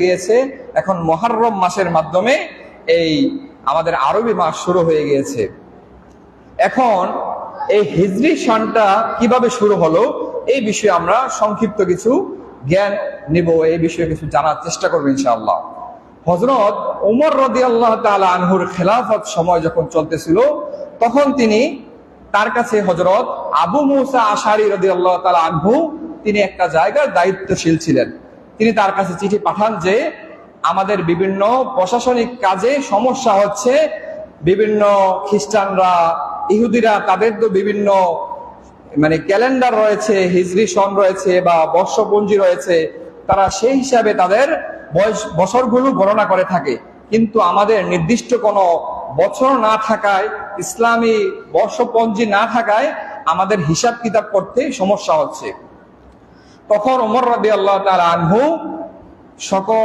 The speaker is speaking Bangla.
গিয়েছে, এখন মুহররম মাসের মাধ্যমে এই আমাদের আরবি মাস শুরু হয়ে গিয়েছে। এখন এই হিজরি সনটা কিভাবে শুরু হলো এই বিষয়ে আমরা সংক্ষিপ্ত কিছু জ্ঞান নিব, এই বিষয়ে কিছু জানার চেষ্টা করবো ইনশাআল্লাহ। হযরত ওমর রাদিয়াল্লাহু তাআলা আনহুর খেলাফত সময় যখন চলতেছিল, তখন তার কাছে হযরত আবু মুসা আশআরী রাদিয়াল্লাহু তাআলা আনহু তিনি একটা জায়গার দায়িত্বশীল ছিলেন। তিনি তার কাছে চিঠি পাঠান যে আমাদের বিভিন্ন প্রশাসনিক কাজে সমস্যা হচ্ছে, বিভিন্ন খ্রিস্টানরা, ইহুদিরা তাদের তো বিভিন্ন ক্যালেন্ডার রয়েছে, হিজরি সন রয়েছে বা বর্ষপঞ্জি রয়েছে, তারা সেই হিসাবে তাদের বছরগুলো গণনা করে থাকে, কিন্তু আমাদের নির্দিষ্ট কোনো বছর না থাকায়, ইসলামী বর্ষপঞ্জি না থাকায় আমাদের হিসাব কিতাব করতে সমস্যা হচ্ছে। তখন ওমর রাদিয়াল্লাহু তাআলা আনহু সকল